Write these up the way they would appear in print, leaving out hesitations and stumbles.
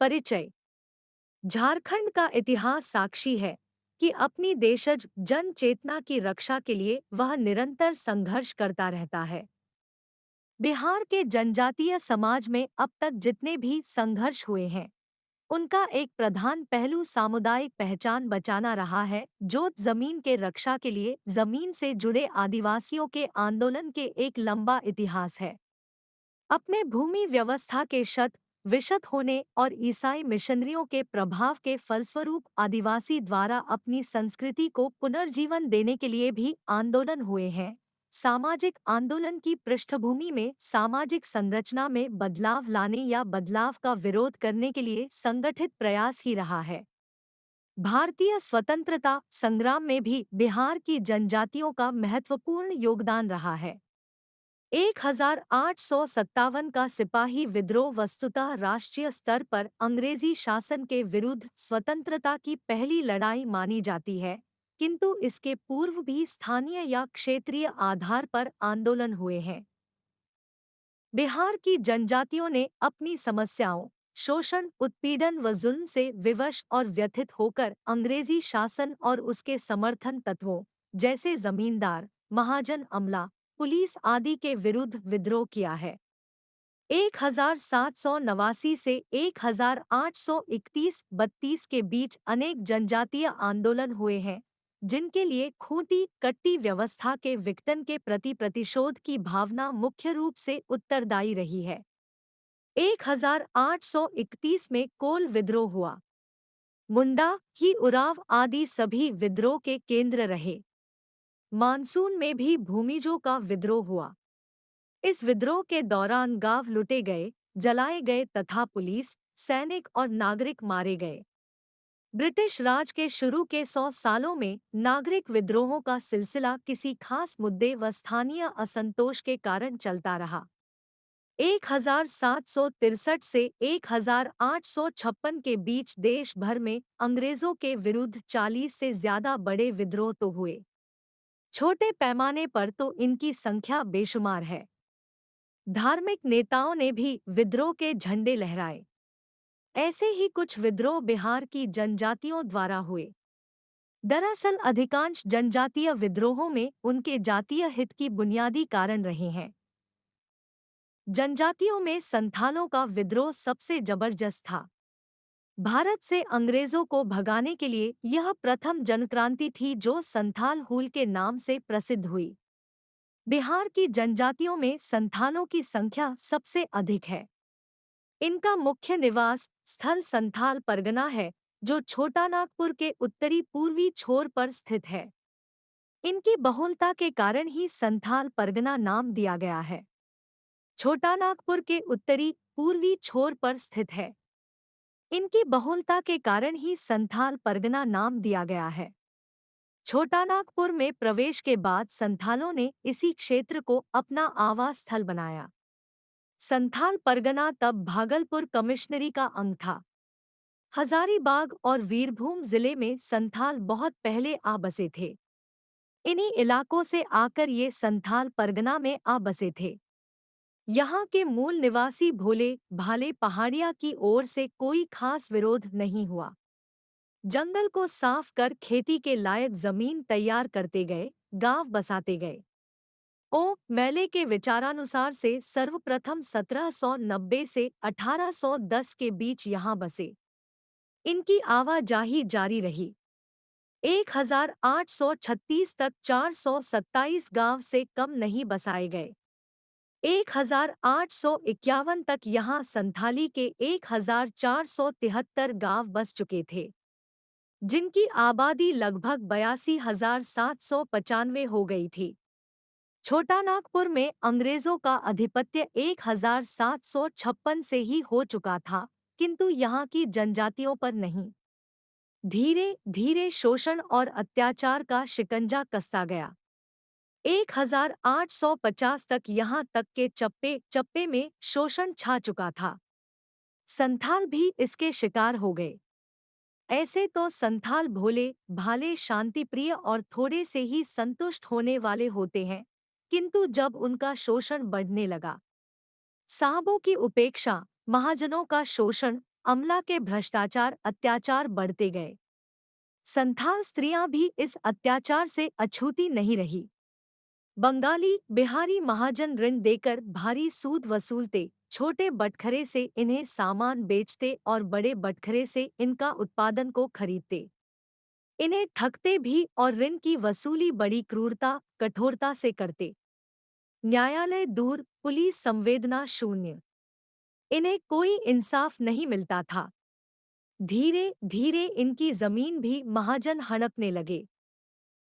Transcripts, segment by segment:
परिचय। झारखंड का इतिहास साक्षी है कि अपनी देशज जन चेतना की रक्षा के लिए वह निरंतर संघर्ष करता रहता है। बिहार के जनजातीय समाज में अब तक जितने भी संघर्ष हुए हैं, उनका एक प्रधान पहलू सामुदायिक पहचान बचाना रहा है, जो जमीन के रक्षा के लिए जमीन से जुड़े आदिवासियों के आंदोलन के एक लंबा इतिहास है। अपने भूमि व्यवस्था के शत विशत होने और ईसाई मिशनरियों के प्रभाव के फलस्वरूप आदिवासी द्वारा अपनी संस्कृति को पुनर्जीवन देने के लिए भी आंदोलन हुए हैं। सामाजिक आंदोलन की पृष्ठभूमि में सामाजिक संरचना में बदलाव लाने या बदलाव का विरोध करने के लिए संगठित प्रयास ही रहा है। भारतीय स्वतंत्रता संग्राम में भी बिहार की जनजातियों का महत्वपूर्ण योगदान रहा है। 1857 का सिपाही विद्रोह वस्तुतः राष्ट्रीय स्तर पर अंग्रेजी शासन के विरुद्ध स्वतंत्रता की पहली लड़ाई मानी जाती है, किंतु इसके पूर्व भी स्थानीय या क्षेत्रीय आधार पर आंदोलन हुए हैं। बिहार की जनजातियों ने अपनी समस्याओं, शोषण, उत्पीड़न व जुल्म से विवश और व्यथित होकर अंग्रेजी शासन और उसके समर्थन तत्वों जैसे जमींदार, महाजन अमला, पुलिस आदि के विरुद्ध विद्रोह किया है। 1789 से 1831-32 के बीच अनेक जनजातीय आंदोलन हुए हैं, जिनके लिए खूंटी कट्टी व्यवस्था के विघटन के प्रति प्रतिशोध की भावना मुख्य रूप से उत्तरदायी रही है। 1831 में कोल विद्रोह हुआ। मुंडा ही उराव आदि सभी विद्रोह के केंद्र रहे। मानसून में भी भूमिजों का विद्रोह हुआ। इस विद्रोह के दौरान गांव लूटे गए, जलाए गए तथा पुलिस, सैनिक और नागरिक मारे गए। ब्रिटिश राज के शुरू के 100 सालों में नागरिक विद्रोहों का सिलसिला किसी खास मुद्दे व स्थानीय असंतोष के कारण चलता रहा। 1763 से 1856 के बीच देश भर में अंग्रेजों के विरुद्ध 40 से ज्यादा बड़े विद्रोह तो हुए। छोटे पैमाने पर तो इनकी संख्या बेशुमार है। धार्मिक नेताओं ने भी विद्रोह के झंडे लहराए। ऐसे ही कुछ विद्रोह बिहार की जनजातियों द्वारा हुए। दरअसल अधिकांश जनजातीय विद्रोहों में उनके जातीय हित की बुनियादी कारण रहे हैं। जनजातियों में संथालों का विद्रोह सबसे जबरदस्त था। भारत से अंग्रेजों को भगाने के लिए यह प्रथम जनक्रांति थी जो संथाल हूल के नाम से प्रसिद्ध हुई। बिहार की जनजातियों में संथालों की संख्या सबसे अधिक है। इनका मुख्य निवास स्थल संथाल परगना है, जो छोटा नागपुर के उत्तरी पूर्वी छोर पर स्थित है। इनकी बहुलता के कारण ही संथाल परगना नाम दिया गया है। छोटा नागपुर के उत्तरी पूर्वी छोर पर स्थित है। इनकी बहुलता के कारण ही संथाल परगना नाम दिया गया है। छोटा नागपुर में प्रवेश के बाद संथालों ने इसी क्षेत्र को अपना आवास स्थल बनाया। संथाल परगना तब भागलपुर कमिश्नरी का अंग था। हजारीबाग और वीरभूम जिले में संथाल बहुत पहले आ बसे थे। इन्हीं इलाकों से आकर ये संथाल परगना में आ बसे थे। यहाँ के मूल निवासी भोले भाले पहाड़िया की ओर से कोई खास विरोध नहीं हुआ। जंगल को साफ कर खेती के लायक जमीन तैयार करते गए, गांव बसाते गए। मेले के विचारानुसार से सर्वप्रथम 1790 से 1810 के बीच यहाँ बसे। इनकी आवाजाही जारी रही। 1836 तक 427 गांव से कम नहीं बसाए गए। 1851 तक यहाँ संथाली के 1473 गांव बस चुके थे, जिनकी आबादी लगभग 82,795 हो गई थी। छोटा नागपुर में अंग्रेजों का आधिपत्य 1756 से ही हो चुका था, किंतु यहाँ की जनजातियों पर नहीं। धीरे धीरे शोषण और अत्याचार का शिकंजा कसता गया। 1850 तक यहाँ तक के चप्पे चप्पे में शोषण छा चुका था। संथाल भी इसके शिकार हो गए। ऐसे तो संथाल भोले भाले शांतिप्रिय और थोड़े से ही संतुष्ट होने वाले होते हैं, किंतु जब उनका शोषण बढ़ने लगा, साहबों की उपेक्षा, महाजनों का शोषण, अमला के भ्रष्टाचार अत्याचार बढ़ते गए। संथाल स्त्रियां भी इस अत्याचार से अछूती नहीं रही। बंगाली बिहारी महाजन ऋण देकर भारी सूद वसूलते, छोटे बटखरे से इन्हें सामान बेचते और बड़े बटखरे से इनका उत्पादन को खरीदते। इन्हें ठगते भी और ऋण की वसूली बड़ी क्रूरता कठोरता से करते। न्यायालय दूर, पुलिस संवेदना शून्य। इन्हें कोई इंसाफ नहीं मिलता था। धीरे धीरे इनकी जमीन भी महाजन हड़पने लगे।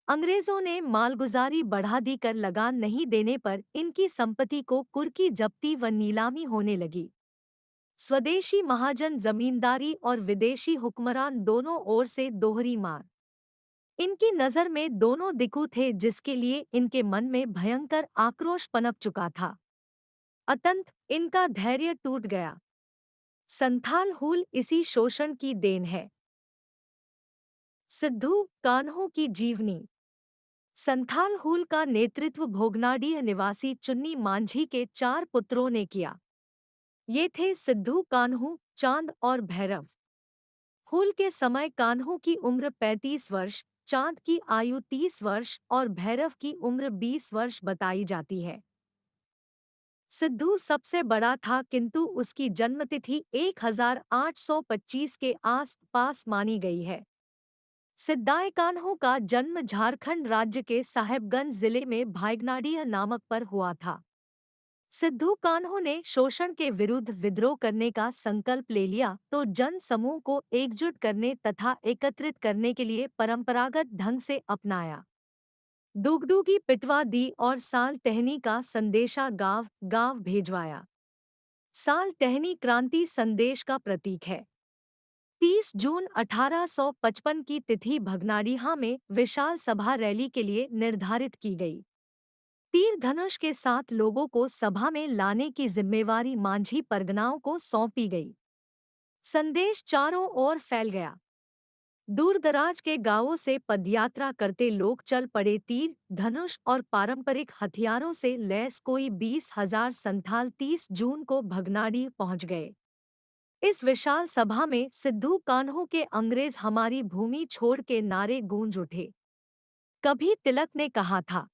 अंग्रेजों ने मालगुजारी बढ़ा दी कर लगान नहीं देने पर इनकी संपत्ति को कुर्की जब्ती व नीलामी होने लगी। स्वदेशी महाजन जमींदारी और विदेशी हुक्मरान दोनों ओर से दोहरी मार। इनकी नज़र में दोनों दिक्कू थे जिसके लिए इनके मन में भयंकर आक्रोश पनप चुका था। अतंत इनका धैर्य टूट गया। संथाल हूल इसी शोषण की देन है। सिद्धू कान्हो की जीवनी। संथाल हूल का नेतृत्व भोगनाडीह निवासी चुन्नी मांझी के 4 पुत्रों ने किया। ये थे सिद्धू, कान्हू, चांद और भैरव। हूल के समय कान्हू की उम्र 35 वर्ष, चांद की आयु 30 वर्ष और भैरव की उम्र 20 वर्ष बताई जाती है। सिद्धू सबसे बड़ा था किंतु उसकी जन्मतिथि 1825 के आस पास मानी गई है। सिद्धाय कान्हो का जन्म झारखंड राज्य के साहेबगंज जिले में भायगनाडीह नामक पर हुआ था। सिद्धू कान्हो ने शोषण के विरुद्ध विद्रोह करने का संकल्प ले लिया तो जन समूह को एकजुट करने तथा एकत्रित करने के लिए परंपरागत ढंग से अपनाया। दुगडुगी पिटवा दी और साल टहनी का संदेशा गांव गांव भेजवाया। साल टहनी क्रांति संदेश का प्रतीक है। 30 जून 1855 की तिथि भगनाडीहा में विशाल सभा रैली के लिए निर्धारित की गई। तीर धनुष के साथ लोगों को सभा में लाने की जिम्मेवारी मांझी परगनाओं को सौंपी गई। संदेश चारों ओर फैल गया। दूरदराज के गांवों से पदयात्रा करते लोग चल पड़े। तीर धनुष और पारंपरिक हथियारों से लैस कोई 20,000 संथाल 30 जून को भगनाडीह पहुंच गए। इस विशाल सभा में सिद्धू कान्हो के अंग्रेज हमारी भूमि छोड़ के नारे गूंज उठे। कभी तिलक ने कहा था,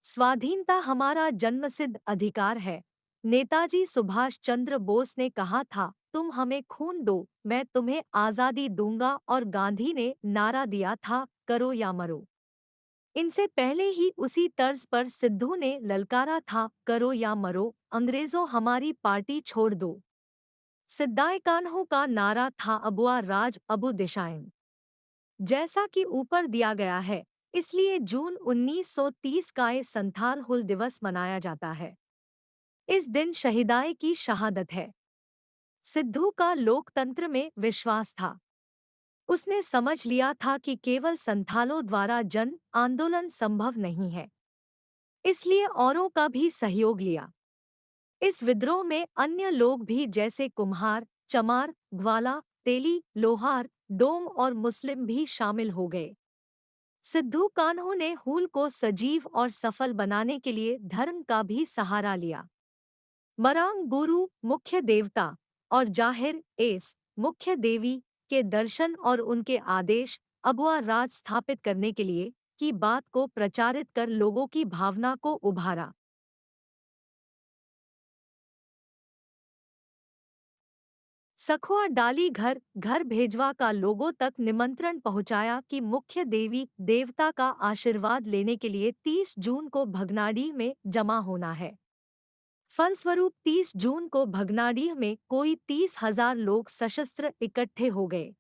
स्वाधीनता हमारा जन्मसिद्ध अधिकार है। नेताजी सुभाष चंद्र बोस ने कहा था, तुम हमें खून दो, मैं तुम्हें आज़ादी दूंगा। और गांधी ने नारा दिया था, करो या मरो। इनसे पहले ही उसी तर्ज पर सिद्धू ने ललकारा था, करो या मरो, अंग्रेजों हमारी पार्टी छोड़ दो। सिद्धाय कान्हो का नारा था, अबुआ राज अबु दिशाएं। जैसा कि ऊपर दिया गया है, इसलिए जून 1930 का ये संथाल हुल दिवस मनाया जाता है। इस दिन शहीदाए की शहादत है। सिद्धू का लोकतंत्र में विश्वास था। उसने समझ लिया था कि केवल संथालों द्वारा जन आंदोलन संभव नहीं है, इसलिए औरों का भी सहयोग लिया। इस विद्रोह में अन्य लोग भी जैसे कुम्हार, चमार, ग्वाला, तेली, लोहार, डोम और मुस्लिम भी शामिल हो गए। सिद्धू कान्हो ने हूल को सजीव और सफल बनाने के लिए धर्म का भी सहारा लिया। मरांग गुरु मुख्य देवता और जाहिर एस मुख्य देवी के दर्शन और उनके आदेश अबुआ राज स्थापित करने के लिए की बात को प्रचारित कर लोगों की भावना को उभारा। सखुआ डाली घर घर भेजवा का लोगों तक निमंत्रण पहुंचाया कि मुख्य देवी देवता का आशीर्वाद लेने के लिए 30 जून को भगनाडीह में जमा होना है। फलस्वरूप 30 जून को भगनाडीह में कोई 30,000 लोग सशस्त्र इकट्ठे हो गए।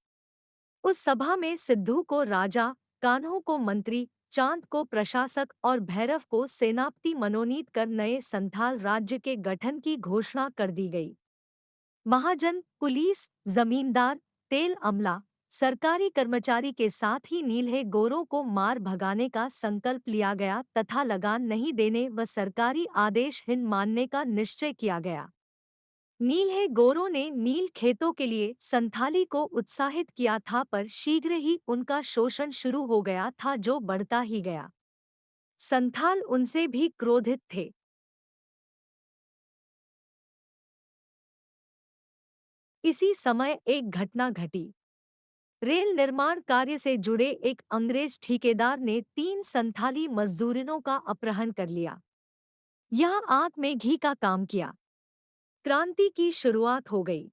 उस सभा में सिद्धू को राजा, कान्हो को मंत्री, चांद को प्रशासक और भैरव को सेनापति मनोनीत कर नए संथाल राज्य के गठन की घोषणा कर दी गई। महाजन, पुलिस, जमींदार, तेल अमला, सरकारी कर्मचारी के साथ ही नीलहे गोरों को मार भगाने का संकल्प लिया गया तथा लगान नहीं देने व सरकारी आदेश हीन मानने का निश्चय किया गया। नीलहे गोरों ने नील खेतों के लिए संथाली को उत्साहित किया था पर शीघ्र ही उनका शोषण शुरू हो गया था जो बढ़ता ही गया। संथाल उनसे भी क्रोधित थे। इसी समय एक घटना घटी। रेल निर्माण कार्य से जुड़े एक अंग्रेज ठेकेदार ने 3 संथाली मजदूरों का अपहरण कर लिया। यह आग में घी का काम किया। क्रांति की शुरुआत हो गई।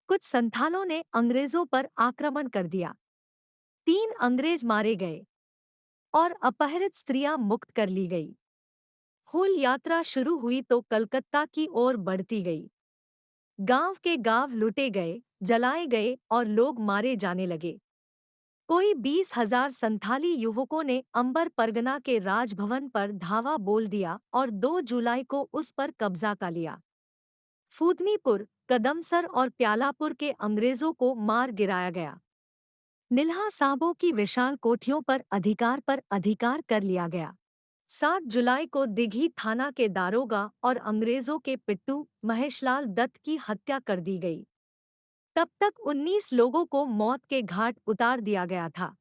कुछ संथालों ने अंग्रेजों पर आक्रमण कर दिया। 3 अंग्रेज मारे गए और अपहृत स्त्रियां मुक्त कर ली गई। हूल यात्रा शुरू हुई तो कलकत्ता की ओर बढ़ती गई। गांव के गांव लूटे गए, जलाए गए और लोग मारे जाने लगे। कोई 20,000 संथाली युवकों ने अंबर परगना के राजभवन पर धावा बोल दिया और 2 जुलाई को उस पर कब्जा कर लिया। फूदनीपुर, कदमसर और प्यालापुर के अंग्रेजों को मार गिराया गया। निल्हा साहबों की विशाल कोठियों पर अधिकार कर लिया गया। 7 जुलाई को दिघी थाना के दारोगा और अंग्रेजों के पिट्टू महेशलाल दत्त की हत्या कर दी गई। तब तक 19 लोगों को मौत के घाट उतार दिया गया था।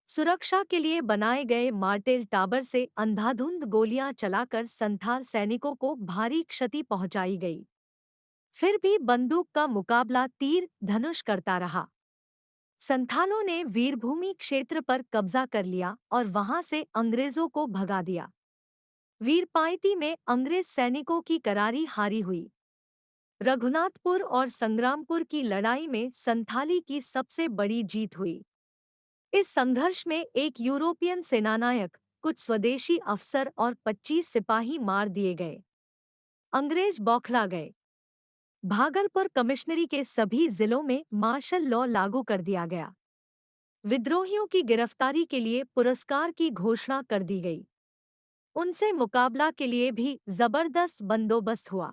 सुरक्षा के लिए बनाए गए मार्टेल टावर से अंधाधुंध गोलियां चलाकर संथाल सैनिकों को भारी क्षति पहुंचाई गई। फिर भी बंदूक का मुकाबला तीर धनुष करता रहा। संथालों ने वीरभूमि क्षेत्र पर कब्जा कर लिया और वहां से अंग्रेजों को भगा दिया। वीरपायती में अंग्रेज सैनिकों की करारी हारी हुई। रघुनाथपुर और संग्रामपुर की लड़ाई में संथाली की सबसे बड़ी जीत हुई। इस संघर्ष में एक यूरोपियन सेनानायक, कुछ स्वदेशी अफसर और 25 सिपाही मार दिए गए। अंग्रेज बौखला गए। भागलपुर कमिश्नरी के सभी जिलों में मार्शल लॉ लागू कर दिया गया। विद्रोहियों की गिरफ्तारी के लिए पुरस्कार की घोषणा कर दी गई। उनसे मुकाबला के लिए भी जबरदस्त बंदोबस्त हुआ।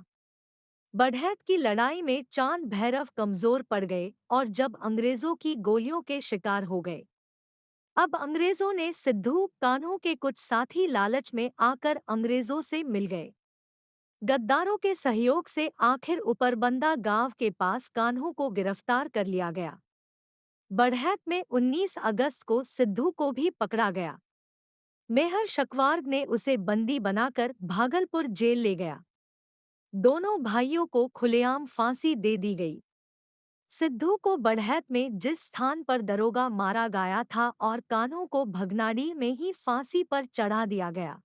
बढ़ैत की लड़ाई में चांद भैरव कमजोर पड़ गए और जब अंग्रेजों की गोलियों के शिकार हो गए। अब अंग्रेजों ने सिद्धू कान्हू के कुछ साथी लालच में आकर अंग्रेजों से मिल गए। गद्दारों के सहयोग से आखिर उपरबंदा गांव के पास कान्हू को गिरफ्तार कर लिया गया। बढ़ैत में 19 अगस्त को सिद्धू को भी पकड़ा गया। मेहर शकवार्ग ने उसे बंदी बनाकर भागलपुर जेल ले गया। दोनों भाइयों को खुलेआम फांसी दे दी गई। सिद्धू को बढ़ैत में जिस स्थान पर दरोगा मारा गया था और कान्हू को भगनाडी में ही फांसी पर चढ़ा दिया गया।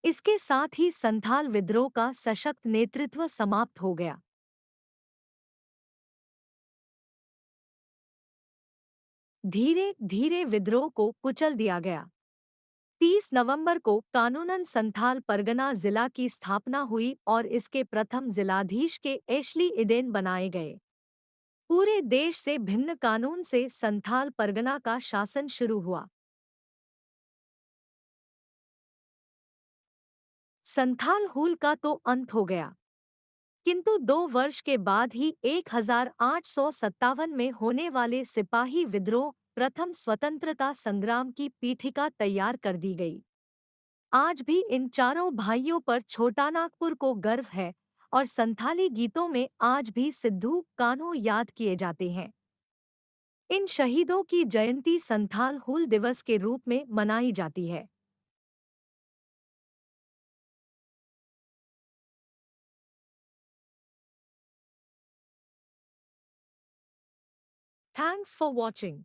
इसके साथ ही संथाल विद्रोह का सशक्त नेतृत्व समाप्त हो गया। धीरे धीरे विद्रोह को कुचल दिया गया। 30 नवंबर को कानूनन संथाल परगना जिला की स्थापना हुई और इसके प्रथम जिलाधीश के एशली इडेन बनाए गए। पूरे देश से भिन्न कानून से संथाल परगना का शासन शुरू हुआ। संथाल हुल का तो अंत हो गया, किंतु 2 वर्ष के बाद ही 1857 में होने वाले सिपाही विद्रोह प्रथम स्वतंत्रता संग्राम की पीठिका तैयार कर दी गई। आज भी इन चारों भाइयों पर छोटानागपुर को गर्व है और संथाली गीतों में आज भी सिद्धू कान्हू याद किए जाते हैं। इन शहीदों की जयंती संथाल हुल दिवस के रूप में मनाई जाती है। Thanks for watching.